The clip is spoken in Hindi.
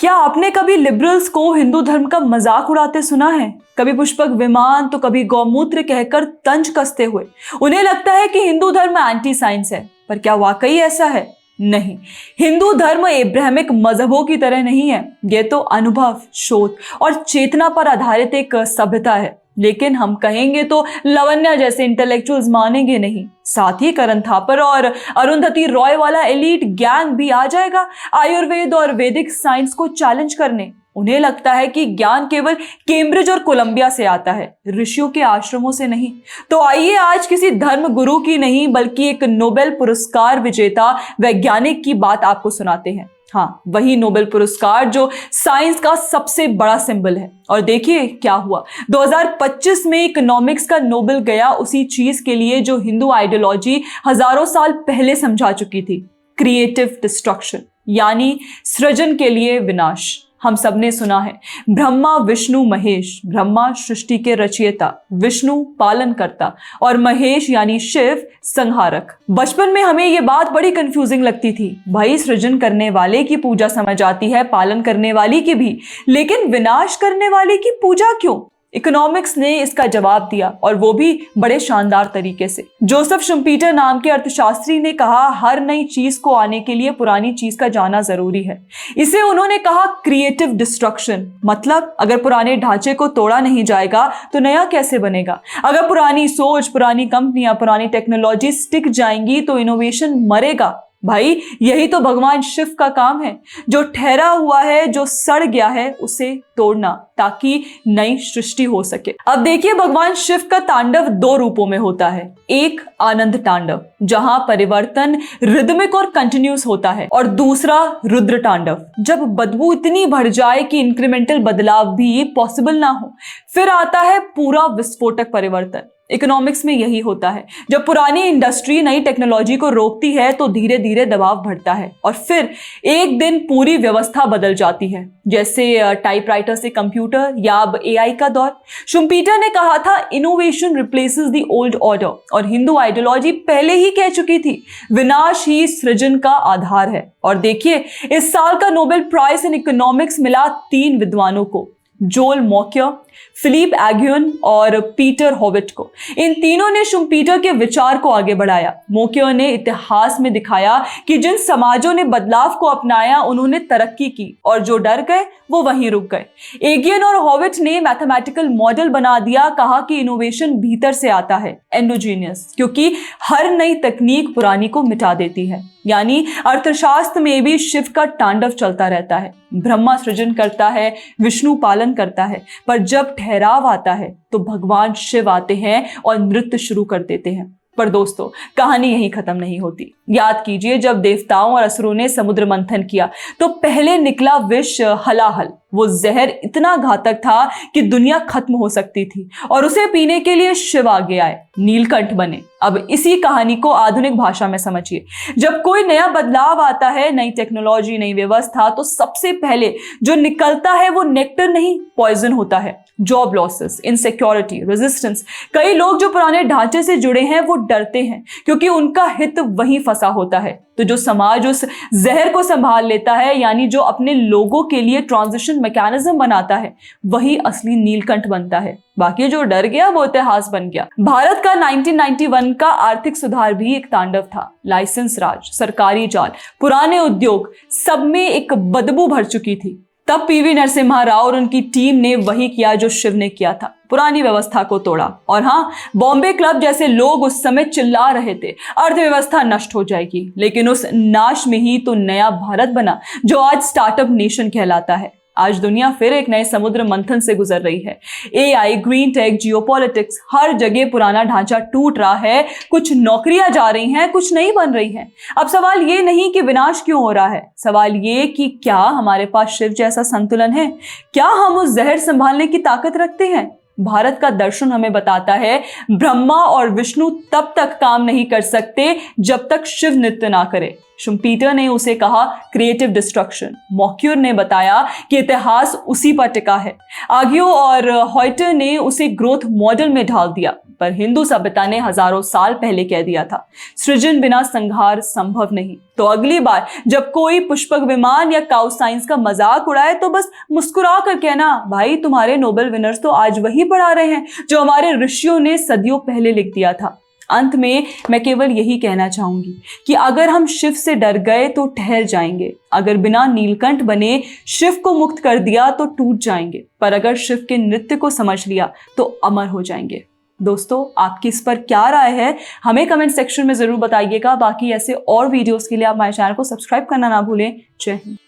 क्या आपने कभी लिबरल्स को हिंदू धर्म का मजाक उड़ाते सुना है? कभी पुष्पक विमान तो कभी गौमूत्र कहकर तंज कसते हुए। उन्हें लगता है कि हिंदू धर्म एंटी साइंस है, पर क्या वाकई ऐसा है? नहीं, हिंदू धर्म एब्राहमिक मजहबों की तरह नहीं है। ये तो अनुभव, शोध और चेतना पर आधारित एक सभ्यता है। लेकिन हम कहेंगे तो लवन्या जैसे इंटेलेक्चुअल्स मानेंगे नहीं। साथ ही करण थापर और अरुंधति रॉय वाला एलीट गैंग भी आ जाएगा आयुर्वेद और वैदिक साइंस को चैलेंज करने। उन्हें लगता है कि ज्ञान केवल कैम्ब्रिज और कोलंबिया से आता है, ऋषियों के आश्रमों से नहीं। तो आइए आज किसी धर्म गुरु की नहीं बल्कि एक नोबेल पुरस्कार विजेता वैज्ञानिक की बात आपको सुनाते हैं। हाँ, वही नोबेल पुरस्कार जो साइंस का सबसे बड़ा सिंबल है। और देखिए क्या हुआ। 2025 में इकोनॉमिक्स का नोबेल गया उसी चीज के लिए जो हिंदू आइडियोलॉजी हजारों साल पहले समझा चुकी थी, क्रिएटिव डिस्ट्रक्शन, यानी सृजन के लिए विनाश। हम सबने सुना है ब्रह्मा विष्णु महेश। ब्रह्मा सृष्टि के रचयिता, विष्णु पालनकर्ता और महेश यानी शिव संहारक। बचपन में हमें ये बात बड़ी कंफ्यूजिंग लगती थी। भाई सृजन करने वाले की पूजा समझ आती है, पालन करने वाली की भी, लेकिन विनाश करने वाले की पूजा क्यों? इकोनॉमिक्स ने इसका जवाब दिया और वो भी बड़े शानदार तरीके से। जोसेफ शुम्पीटर नाम के अर्थशास्त्री ने कहा हर नई चीज को आने के लिए पुरानी चीज का जाना जरूरी है। इसे उन्होंने कहा क्रिएटिव डिस्ट्रक्शन। मतलब अगर पुराने ढांचे को तोड़ा नहीं जाएगा तो नया कैसे बनेगा? अगर पुरानी सोच, पुरानी कंपनियां, पुरानी टेक्नोलॉजी स्टिक जाएंगी तो इनोवेशन मरेगा। भाई यही तो भगवान शिव का काम है। जो ठहरा हुआ है, जो सड़ गया है, उसे तोड़ना ताकि नई सृष्टि हो सके। अब देखिए भगवान शिव का तांडव दो रूपों में होता है। एक आनंद तांडव जहां परिवर्तन रिदमिक और कंटिन्यूस होता है, और दूसरा रुद्र तांडव जब बदबू इतनी बढ़ जाए कि इंक्रीमेंटल बदलाव भी पॉसिबल ना हो। फिर आता है पूरा विस्फोटक परिवर्तन। इकोनॉमिक्स में यही होता है। जब पुरानी इंडस्ट्री नई टेक्नोलॉजी को रोकती है तो धीरे धीरे दबाव बढ़ता है और फिर एक दिन पूरी व्यवस्था बदल जाती है, जैसे टाइपराइटर से कंप्यूटर या अब एआई का दौर। शुम्पीटर ने कहा था innovation replaces the old order, और हिंदू आइडियोलॉजी पहले ही कह चुकी थी विनाश ही सृजन का आधार है। और देखिए इस साल का नोबेल प्राइज इन इकोनॉमिक्स मिला 3 विद्वानों को, जोल मॉक्यर, फिलिप एग्यून और पीटर हॉविट को। इन तीनों ने शुम्पीटर के विचार को आगे बढ़ाया। मॉक्यर ने इतिहास में दिखाया कि जिन समाजों ने बदलाव को अपनाया उन्होंने तरक्की की, और जो डर गए वो वहीं रुक गए। एगियन और हॉविट ने मैथमेटिकल मॉडल बना दिया, कहा कि इनोवेशन भीतर से आता है, एंडोजीनियस, क्योंकि हर नई तकनीक पुरानी को मिटा देती है। यानी अर्थशास्त्र में भी शिव का तांडव चलता रहता है। ब्रह्मा सृजन करता है, विष्णु पालन करता है, पर जब ठहराव आता है तो भगवान शिव आते हैं और नृत्य शुरू कर देते हैं। पर दोस्तों कहानी यहीं खत्म नहीं होती। याद कीजिए जब देवताओं और असुरों ने समुद्र मंथन किया तो पहले निकला विष हलाहल। वो जहर इतना घातक था कि दुनिया खत्म हो सकती थी, और उसे पीने के लिए शिव आगे आए, नीलकंठ बने। अब इसी कहानी को आधुनिक भाषा में समझिए। जब कोई नया बदलाव आता है, नई टेक्नोलॉजी, नई व्यवस्था, तो सबसे पहले जो निकलता है वो नेक्टर नहीं, पॉइजन होता है। Job losses, insecurity, resistance. कई लोग जो पुराने ढांचे से जुड़े हैं वो डरते हैं क्योंकि उनका हित वहीं फंसा होता है। तो जो समाज उस जहर को संभाल लेता है, यानी जो अपने लोगों के लिए ट्रांजिशन मैकेनिज्म बनाता है, वही असली नीलकंठ बनता है। बाकी जो डर गया वो इतिहास बन गया। भारत का 1991 का आर्थिक सुधार भी एक तांडव था। लाइसेंस राज, सरकारी जाल, पुराने उद्योग, सब में एक बदबू भर चुकी थी। तब पीवी नरसिम्हा राव और उनकी टीम ने वही किया जो शिव ने किया था, पुरानी व्यवस्था को तोड़ा। और हाँ, बॉम्बे क्लब जैसे लोग उस समय चिल्ला रहे थे अर्थव्यवस्था नष्ट हो जाएगी, लेकिन उस नाश में ही तो नया भारत बना जो आज स्टार्टअप नेशन कहलाता है। आज दुनिया फिर एक नए समुद्र मंथन से गुजर रही है। एआई, ग्रीन टेक, जियोपॉलिटिक्स, हर जगह पुराना ढांचा टूट रहा है। कुछ नौकरियां जा रही हैं, कुछ नहीं बन रही हैं। अब सवाल ये नहीं कि विनाश क्यों हो रहा है, सवाल ये कि क्या हमारे पास शिव जैसा संतुलन है? क्या हम उस जहर संभालने की ताकत रखते हैं? भारत का दर्शन हमें बताता है ब्रह्मा और विष्णु तब तक काम नहीं कर सकते जब तक शिव नृत्य ना करे। शुम्पीटर ने उसे कहा क्रिएटिव डिस्ट्रक्शन। मॉक्यूर ने बताया कि इतिहास उसी पर टिका है। आगियो और हॉयटर ने उसे ग्रोथ मॉडल में ढाल दिया। पर हिंदू सभ्यता ने हजारों साल पहले कह दिया था, सृजन बिना संहार संभव नहीं। तो अगली बार जब कोई पुष्पक विमान या काउ साइंस का मजाक उड़ाए तो बस मुस्कुरा कर कहना, भाई तुम्हारे नोबेल विनर्स तो आज वही पढ़ा रहे हैं जो हमारे ऋषियों ने सदियों पहले लिख दिया था। अंत में मैं केवल यही कहना चाहूंगी कि अगर हम शिव से डर गए तो ठहर जाएंगे, अगर बिना नीलकंठ बने शिव को मुक्त कर दिया तो टूट जाएंगे, पर अगर शिव के नृत्य को समझ लिया तो अमर हो जाएंगे। दोस्तों, आपकी इस पर क्या राय है हमें कमेंट सेक्शन में जरूर बताइएगा। बाकी ऐसे और वीडियोस के लिए आप हमारे चैनल को सब्सक्राइब करना ना भूलें। जय हिंद।